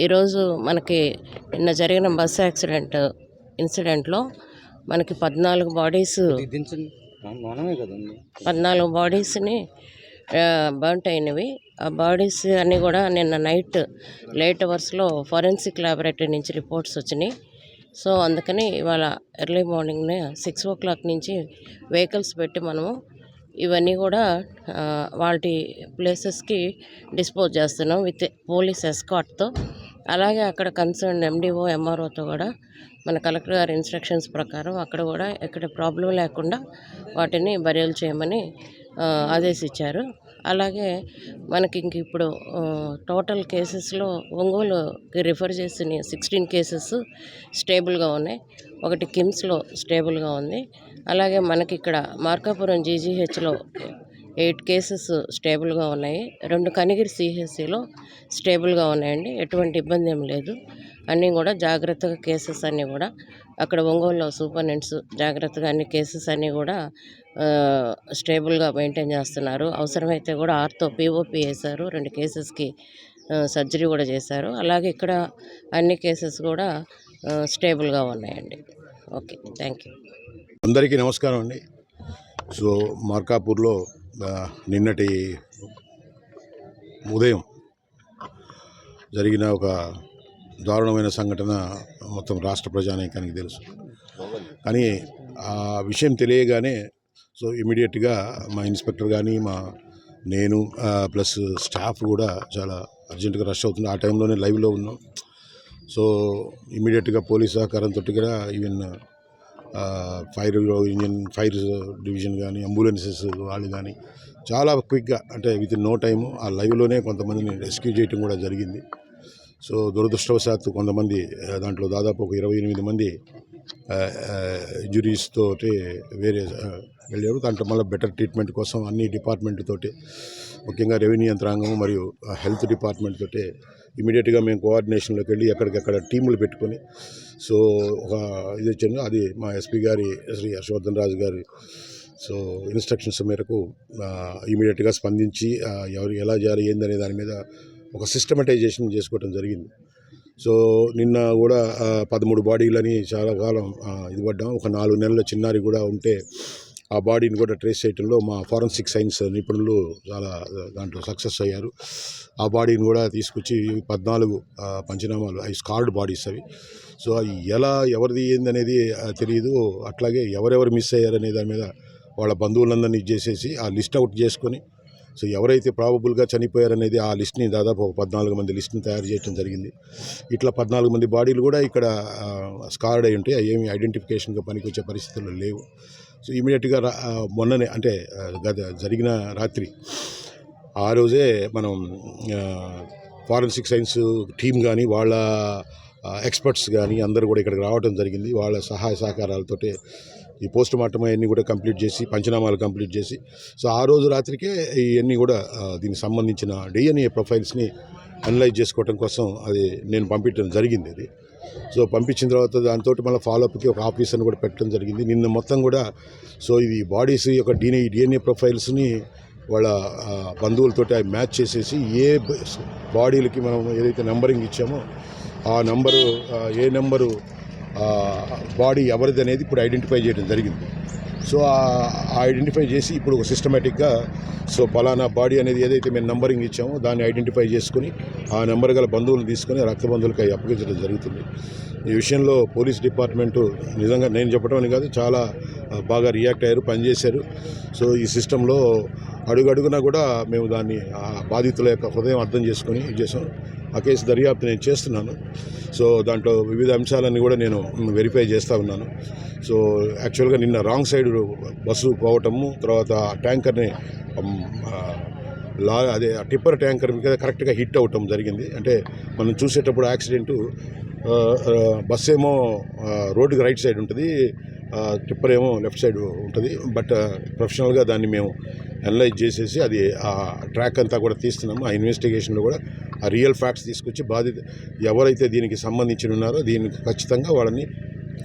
ఈరోజు మనకి నిన్న జరిగిన బస్సు ఇన్సిడెంట్లో మనకి 14 బాడీస్ని బర్న్ట్ అయినవి. ఆ బాడీస్ అన్నీ కూడా నిన్న నైట్ లేట్ అవర్స్లో ఫోరెన్సిక్ ల్యాబొరేటరీ నుంచి రిపోర్ట్స్ వచ్చినాయి. సో అందుకని ఇవాళ ఎర్లీ మార్నింగ్నే 6 o'clock నుంచి వెహికల్స్ పెట్టి మనము ఇవన్నీ కూడా వాటి ప్లేసెస్కి డిస్పోజ్ చేస్తున్నాం విత్ పోలీస్ ఎస్కార్ట్తో. అలాగే అక్కడ కన్సర్న్ ఎండిఓ ఎంఆర్ఓతో కూడా మన కలెక్టర్ గారి ఇన్స్ట్రక్షన్స్ ప్రకారం అక్కడ కూడా ఎక్కడ ప్రాబ్లం లేకుండా వాటిని బరియల్ చేయమని ఆదేశించారు. అలాగే మనకి ఇంక ఇప్పుడు టోటల్ కేసెస్లో ఒంగోలుకి రిఫర్ చేసిన 16 కేసెస్ స్టేబుల్గా ఉన్నాయి. ఒకటి కిమ్స్లో స్టేబుల్గా ఉంది. అలాగే మనకి ఇక్కడ మార్కాపురం జీజీహెచ్లో 8 కేసెస్ స్టేబుల్గా ఉన్నాయి. 2 కనిగిరి సిహెచ్సిలో స్టేబుల్గా ఉన్నాయండి. ఎటువంటి ఇబ్బంది ఏం లేదు. అన్నీ కూడా జాగ్రత్తగా కేసెస్ అన్నీ కూడా అక్కడ ఒంగోలులో సూపరింటెండెంట్స్ జాగ్రత్తగా అన్ని కేసెస్ అన్నీ కూడా స్టేబుల్గా మెయింటైన్ చేస్తున్నారు. అవసరమైతే కూడా ఆర్తో పిఓపి వేశారు. 2 కేసెస్కి సర్జరీ కూడా చేశారు. అలాగే ఇక్కడ అన్ని కేసెస్ కూడా స్టేబుల్గా ఉన్నాయండి. Okay, thank you. అందరికీ నమస్కారం అండి. సో మార్కాపూర్లో నిన్నటి ఉదయం జరిగిన ఒక దారుణమైన సంఘటన మొత్తం రాష్ట్ర ప్రజానీకానికి తెలుసు. కానీ ఆ విషయం తెలియగానే సో ఇమీడియట్గా మా ఇన్స్పెక్టర్ కానీ నేను ప్లస్ స్టాఫ్ కూడా చాలా అర్జెంటుగా రష్ అవుతుంది. ఆ టైంలోనే లైవ్లో ఉన్నాం. సో ఇమీడియట్గా పోలీస్ సహకారంతో కూడా ఈవెన్ ఫైర్ డివిజన్ కానీ అంబులెన్సెస్ వాళ్ళు కానీ చాలా క్విక్గా అంటే విత్ ఇన్ నో టైము ఆ లైవ్లోనే కొంతమందిని రెస్క్యూ చేయటం కూడా జరిగింది. సో దురదృష్టవశాత్తు కొంతమంది దాంట్లో దాదాపు ఒక 28 మంది ఇంజురీస్ తోటి వేరే వెళ్ళారు. దాంట్లో మళ్ళీ బెటర్ ట్రీట్మెంట్ కోసం అన్ని డిపార్ట్మెంట్ తోటి ముఖ్యంగా రెవెన్యూ యంత్రాంగం మరియు హెల్త్ డిపార్ట్మెంట్ తోటి ఇమీడియట్గా మేము కోఆర్డినేషన్లోకి వెళ్ళి ఎక్కడికక్కడ టీములు పెట్టుకొని సో ఒక ఇది వచ్చింది. అది మా ఎస్పీ గారి శ్రీ హర్షవర్ధన్ రాజు గారి సో ఇన్స్ట్రక్షన్స్ మేరకు ఇమీడియట్గా స్పందించి ఎవరు ఎలా చేయాలి ఏందనే దాని మీద ఒక సిస్టమటైజేషన్ చేసుకోవడం జరిగింది. సో నిన్న కూడా 13 బాడీలని చాలా కాలం ఇది పడ్డాం. ఒక 4 నెలల చిన్నారి కూడా ఉంటే ఆ బాడీని కూడా ట్రేస్ చేయడంలో మా ఫారెన్సిక్ సైన్స్ నిపుణులు చాలా దాంట్లో సక్సెస్ అయ్యారు. ఆ బాడీని కూడా తీసుకొచ్చి 14 పంచనామాలు అవి స్కార్డ్ బాడీస్ అవి. సో అవి ఎలా ఎవరిది ఏందనేది తెలియదు. అట్లాగే ఎవరెవరు మిస్ అయ్యారనే దాని మీద వాళ్ళ బంధువులందరినీ చేసేసి ఆ లిస్ట్ అవుట్ చేసుకొని సో ఎవరైతే ప్రాబబుల్గా చనిపోయారనేది ఆ లిస్ట్ని దాదాపు ఒక 14 మంది లిస్ట్ని తయారు చేయడం జరిగింది. ఇట్లా 14 మంది బాడీలు కూడా ఇక్కడ స్కార్డ్ అయి ఉంటాయి. ఏమి ఐడెంటిఫికేషన్గా పనికి వచ్చే పరిస్థితుల్లో లేవు. సో ఇమీడియట్గా మొన్ననే అంటే జరిగిన రాత్రి ఆ రోజే మనం ఫారెన్సిక్ సైన్స్ టీం కానీ వాళ్ళ ఎక్స్పర్ట్స్ కానీ అందరూ కూడా ఇక్కడికి రావడం జరిగింది. వాళ్ళ సహాయ సహకారాలతోటి ఈ పోస్ట్ మార్టం అవన్నీ కూడా కంప్లీట్ చేసి పంచనామాలు కంప్లీట్ చేసి సో ఆ రోజు రాత్రికే ఇవన్నీ కూడా దీనికి సంబంధించిన డిఎన్ఏ ప్రొఫైల్స్ని అనలైజ్ చేసుకోవడం కోసం అది నేను పంపించడం జరిగింది. అది సో పంపించిన తర్వాత దాంతో మళ్ళీ ఫాలోఅప్కి ఒక ఆఫీసర్ని కూడా పెట్టడం జరిగింది. నిన్న మొత్తం కూడా సో ఇది బాడీస్ యొక్క డిఎన్ఏ ప్రొఫైల్స్ని వాళ్ళ బంధువులతోటి అవి మ్యాచ్ చేసేసి ఏ బాడీలకి మనం ఏదైతే నెంబరింగ్ ఇచ్చామో ఆ నెంబరు ఏ నెంబరు బాడీ ఎవరిది అనేది ఇప్పుడు ఐడెంటిఫై చేయడం జరిగింది. సో ఐడెంటిఫై చేసి ఇప్పుడు ఒక సిస్టమేటిక్గా సో పలానా బాడీ అనేది ఏదైతే మేము నెంబరింగ్ ఇచ్చామో దాన్ని ఐడెంటిఫై చేసుకుని ఆ నెంబర్ గల బంధువులను తీసుకొని రక్త బంధువులకి అవి అప్పగించడం జరుగుతుంది. ఈ విషయంలో పోలీస్ డిపార్ట్మెంటు నిజంగా నేను చెప్పడం అని కాదు చాలా బాగా రియాక్ట్ అయ్యారు, పనిచేశారు. సో ఈ సిస్టంలో అడుగడుగునా కూడా మేము దాన్ని బాధితుల యొక్క హృదయం అర్థం చేసుకొని ఇది చేసాం. ఆ కేసు దర్యాప్తు నేను చేస్తున్నాను. సో దాంట్లో వివిధ అంశాలన్నీ కూడా నేను వెరిఫై చేస్తూ ఉన్నాను. సో యాక్చువల్గా నిన్న రాంగ్ సైడ్ బస్సు పోవటము, తర్వాత ట్యాంకర్ని అదే టిప్పర్ ట్యాంకర్ మీద కరెక్ట్గా హిట్ అవ్వటం జరిగింది. అంటే మనం చూసేటప్పుడు యాక్సిడెంటు బస్సు ఏమో రోడ్డుకి రైట్ సైడ్ ఉంటుంది, టిప్పర్ ఏమో లెఫ్ట్ సైడ్ ఉంటుంది. బట్ ప్రొఫెషనల్గా దాన్ని మేము అనలైజ్ చేసేసి అది ఆ ట్రాక్ అంతా కూడా తీస్తున్నాము. ఆ ఇన్వెస్టిగేషన్లో కూడా ఆ రియల్ ఫ్యాక్ట్స్ తీసుకొచ్చి బాధిత ఎవరైతే దీనికి సంబంధించి ఉన్నారో దీనికి ఖచ్చితంగా వాళ్ళని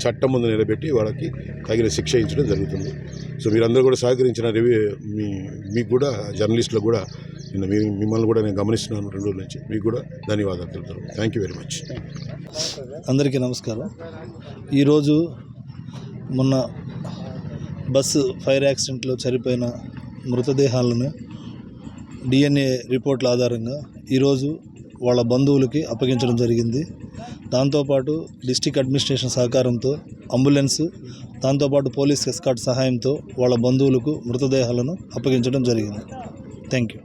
చట్టం ముందు నిలబెట్టి వాళ్ళకి తగిన శిక్ష ఇచ్చడం జరుగుతుంది. సో మీరందరూ కూడా సహకరించిన మీకు కూడా జర్నలిస్టులకు కూడా నిన్న మిమ్మల్ని కూడా నేను గమనిస్తున్నాను 2 రోజుల నుంచి. మీకు కూడా ధన్యవాదాలు తెలుపుతాను. Thank you very much. అందరికీ నమస్కారం. ఈరోజు మొన్న బస్సు ఫైర్ యాక్సిడెంట్లో చనిపోయిన మృతదేహాలను DNA రిపోర్ట్ల ఆధారంగా ఈరోజు వాళ్ళ బంధువులకి అప్పగించడం జరిగింది. దాంతోపాటు డిస్ట్రిక్ట్ అడ్మినిస్ట్రేషన్ సహకారంతో అంబులెన్స్, దాంతోపాటు పోలీస్ ఎస్కార్ట్ సహాయంతో వాళ్ళ బంధువులకు మృతదేహాలను అప్పగించడం జరిగింది. Thank you.